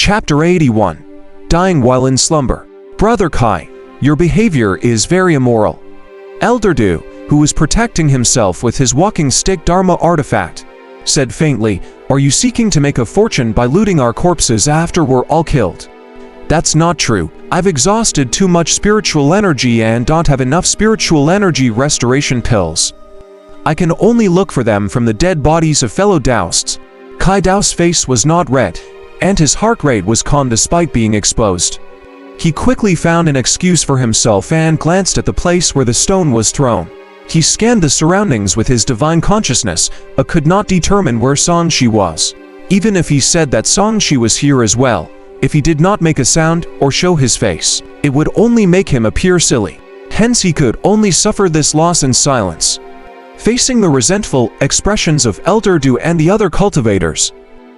Chapter 81. Dying while in slumber. Brother Kai, your behavior is very immoral. Elder Du, who was protecting himself with his walking stick Dharma artifact, said faintly, "Are you seeking to make a fortune by looting our corpses after we're all killed?" "That's not true. I've exhausted too much spiritual energy and don't have enough spiritual energy restoration pills. I can only look for them from the dead bodies of fellow Daoists." Kai Dao's face was not red, and his heart rate was calm despite being exposed. He quickly found an excuse for himself and glanced at the place where the stone was thrown. He scanned the surroundings with his divine consciousness, but could not determine where Songshi was. Even if he said that Songshi was here as well, if he did not make a sound or show his face, it would only make him appear silly. Hence he could only suffer this loss in silence. Facing the resentful expressions of Elder Du and the other cultivators,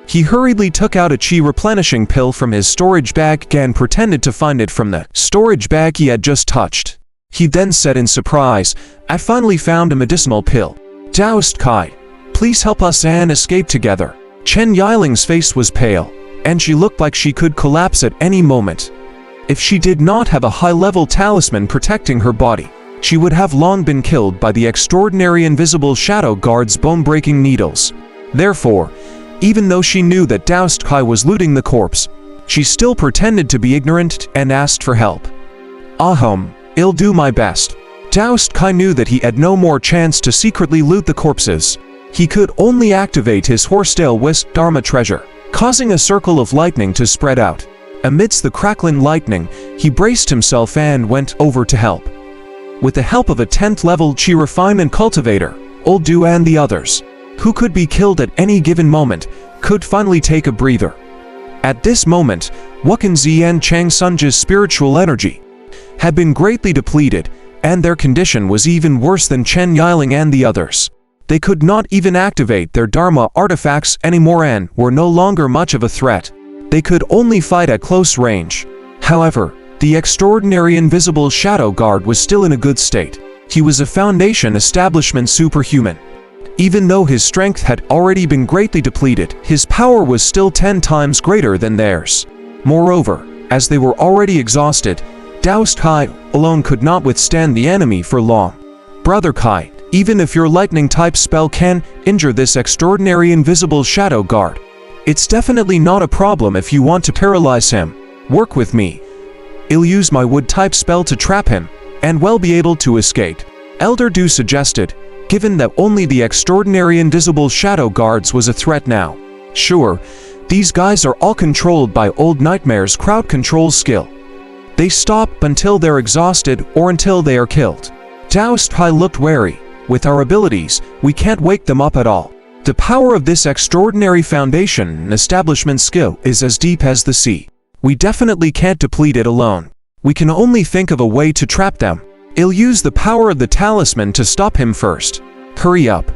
he hurriedly took out a chi replenishing pill from his storage bag and pretended to find it from the storage bag he had just touched. He then said in surprise, "I finally found a medicinal pill. Daoist Kai, please help us and escape together." Chen Yiling's face was pale, and she looked like she could collapse at any moment. If she did not have a high-level talisman protecting her body, she would have long been killed by the extraordinary invisible shadow guard's bone-breaking needles. Therefore, even though she knew that Daoist Kai was looting the corpse, she still pretended to be ignorant and asked for help. I'll do my best." Daoist Kai knew that he had no more chance to secretly loot the corpses. He could only activate his horsetail wisp Dharma treasure, causing a circle of lightning to spread out. Amidst the crackling lightning, he braced himself and went over to help. With the help of a 10th level Chi refinement cultivator, Old Du and the others, who could be killed at any given moment, could finally take a breather. At this moment, Wuxia and Chang Sunji's spiritual energy had been greatly depleted, and their condition was even worse than Chen Yiling and the others. They could not even activate their Dharma artifacts anymore and were no longer much of a threat. They could only fight at close range. However, the extraordinary invisible shadow guard was still in a good state. He was a Foundation establishment superhuman. Even though his strength had already been greatly depleted, his power was still 10 times greater than theirs. Moreover, as they were already exhausted, Daoist Kai alone could not withstand the enemy for long. "Brother Kai, even if your lightning-type spell can injure this extraordinary invisible shadow guard, it's definitely not a problem if you want to paralyze him. Work with me. I'll use my wood-type spell to trap him, and we'll be able to escape," Elder Du suggested, given that only the extraordinary invisible shadow guards was a threat now. Sure, these guys are all controlled by Old Nightmare's crowd control skill. They stop until they're exhausted or until they are killed. Daoist Kai looked wary. With our abilities, we can't wake them up at all. The power of this extraordinary Foundation and establishment skill is as deep as the sea. We definitely can't deplete it alone. We can only think of a way to trap them. I'll use the power of the talisman to stop him first. Hurry up.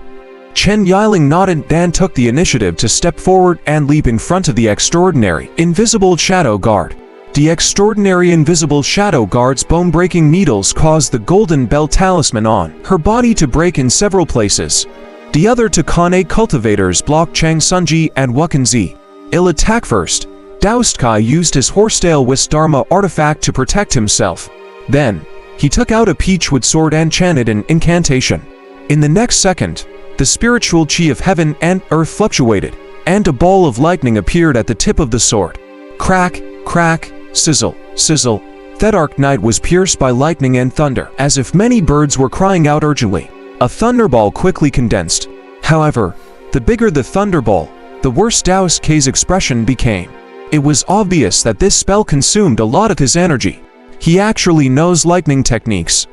Chen Yiling nodded and took the initiative to step forward and leap in front of the extraordinary, invisible shadow guard. The extraordinary invisible shadow guard's bone-breaking needles caused the golden bell talisman on her body to break in several places. The other Takane cultivators blocked Chang Sunji and Wuxia. "I'll attack first." Daoist Kai used his horsetail wisp Dharma artifact to protect himself. Then, he took out a peachwood sword and chanted an incantation. In the next second, the spiritual chi of heaven and earth fluctuated, and a ball of lightning appeared at the tip of the sword. Crack, crack, sizzle, sizzle. That dark night was pierced by lightning and thunder, as if many birds were crying out urgently. A thunderball quickly condensed. However, the bigger the thunderball, the worse Daoist Kai's expression became. It was obvious that this spell consumed a lot of his energy. He actually knows lightning techniques.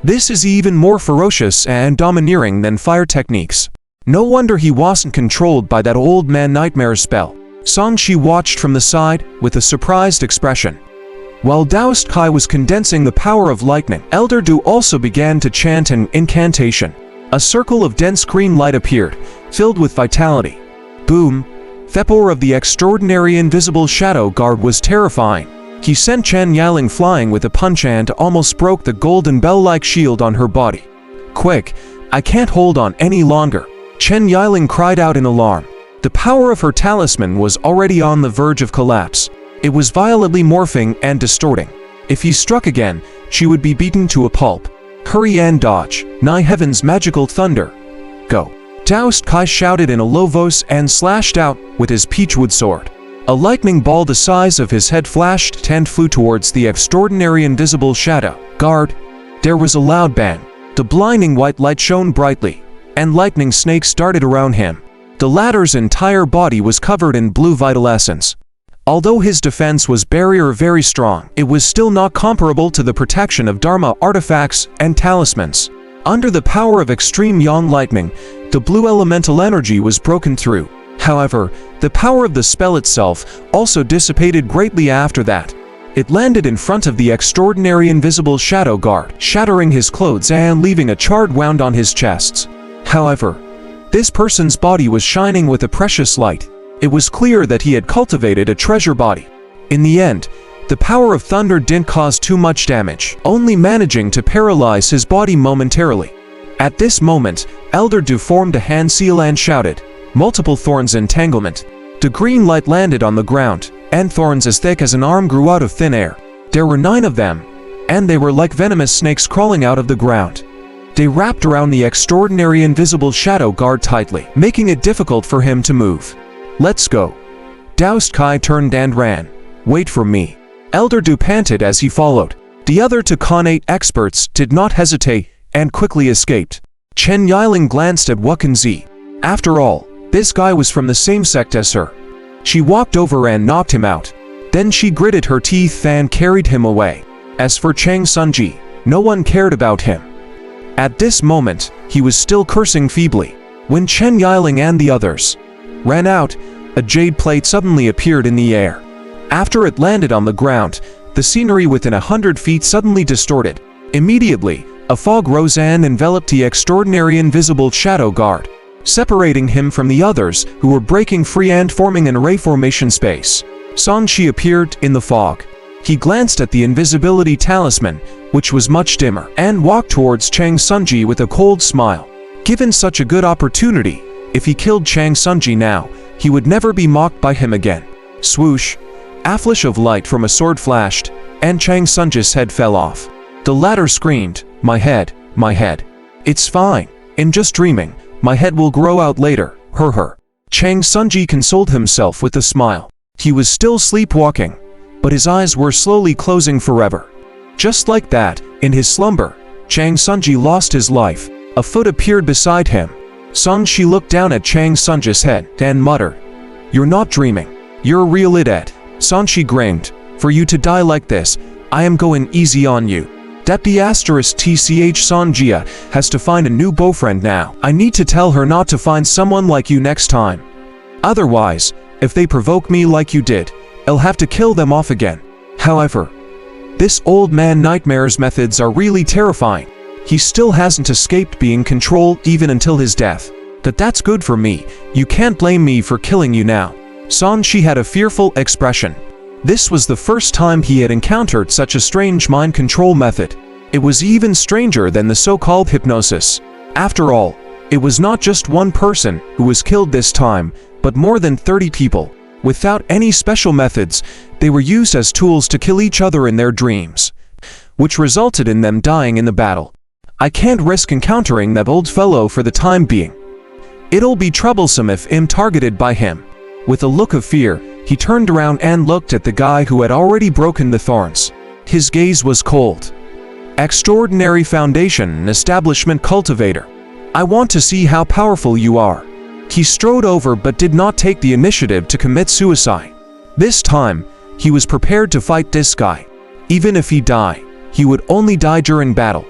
This is even more ferocious and domineering than fire techniques. No wonder he wasn't controlled by that old man nightmare spell. Songshi watched from the side with a surprised expression. While Daoist Kai was condensing the power of lightning, Elder Du also began to chant an incantation. A circle of dense green light appeared, filled with vitality. Boom! The power of the extraordinary invisible shadow guard was terrifying. He sent Chen Yiling flying with a punch and almost broke the golden bell-like shield on her body. "Quick! I can't hold on any longer," Chen Yiling cried out in alarm. The power of her talisman was already on the verge of collapse. It was violently morphing and distorting. If he struck again, she would be beaten to a pulp. Hurry and dodge, nigh heaven's magical thunder. Go. Daoist Kai shouted in a low voice and slashed out with his peachwood sword. A lightning ball the size of his head flashed and flew towards the extraordinary invisible shadow guard. There was a loud bang. The blinding white light shone brightly, and lightning snakes darted around him. The latter's entire body was covered in blue vital essence. Although his defense was barrier very strong, it was still not comparable to the protection of Dharma artifacts and talismans. Under the power of extreme yang lightning, the blue elemental energy was broken through. However, the power of the spell itself also dissipated greatly after that. It landed in front of the extraordinary invisible shadow guard, shattering his clothes and leaving a charred wound on his chest. However, this person's body was shining with a precious light. It was clear that he had cultivated a treasure body. In the end, the power of thunder didn't cause too much damage, only managing to paralyze his body momentarily. At this moment, Elder Du formed a hand seal and shouted, "Multiple thorns entanglement." The green light landed on the ground, and thorns as thick as an arm grew out of thin air. There were 9 of them, and they were like venomous snakes crawling out of the ground. They wrapped around the extraordinary invisible shadow guard tightly, making it difficult for him to move. "Let's go." Daoist Kai turned and ran. "Wait for me." Elder Du panted as he followed. The other Tukanate experts did not hesitate and quickly escaped. Chen Yiling glanced at Wuxia. After all, this guy was from the same sect as her. She walked over and knocked him out. Then she gritted her teeth and carried him away. As for Chang Sunji, no one cared about him. At this moment, he was still cursing feebly. When Chen Yiling and the others ran out, a jade plate suddenly appeared in the air. After it landed on the ground, the scenery within 100 feet suddenly distorted. Immediately, a fog rose and enveloped the extraordinary invisible shadow guard, separating him from the others who were breaking free and forming an array formation space. Sanchi appeared in the fog. He glanced at the invisibility talisman, which was much dimmer, and walked towards Chang Sunji with a cold smile. Given such a good opportunity, if he killed Chang Sunji now, he would never be mocked by him again. Swoosh! A flash of light from a sword flashed, and Chang Sunji's head fell off. The latter screamed, my head, my head. It's fine. I'm just dreaming. My head will grow out later, her. Chang Sunji consoled himself with a smile. He was still sleepwalking, but his eyes were slowly closing forever. Just like that, in his slumber, Chang Sunji lost his life. A foot appeared beside him. Sanchi looked down at Chang Sunji's head and muttered, "You're not dreaming. You're a real idiot." Sanchi grinned, "For you to die like this, I am going easy on you. That the *TCH Sanjia has to find a new boyfriend now. I need to tell her not to find someone like you next time. Otherwise, if they provoke me like you did, I'll have to kill them off again." However, this old man nightmare's methods are really terrifying. He still hasn't escaped being controlled even until his death. But that's good for me. You can't blame me for killing you now. Sanchi had a fearful expression. This was the first time he had encountered such a strange mind control method. It was even stranger than the so-called hypnosis. After all, it was not just one person who was killed this time, but more than 30 people. Without any special methods, they were used as tools to kill each other in their dreams, which resulted in them dying in the battle. I can't risk encountering that old fellow for the time being. It'll be troublesome if I'm targeted by him. With a look of fear, he turned around and looked at the guy who had already broken the thorns. His gaze was cold. "Extraordinary foundation and establishment cultivator. I want to see how powerful you are." He strode over but did not take the initiative to commit suicide. This time, he was prepared to fight this guy. Even if he died, he would only die during battle.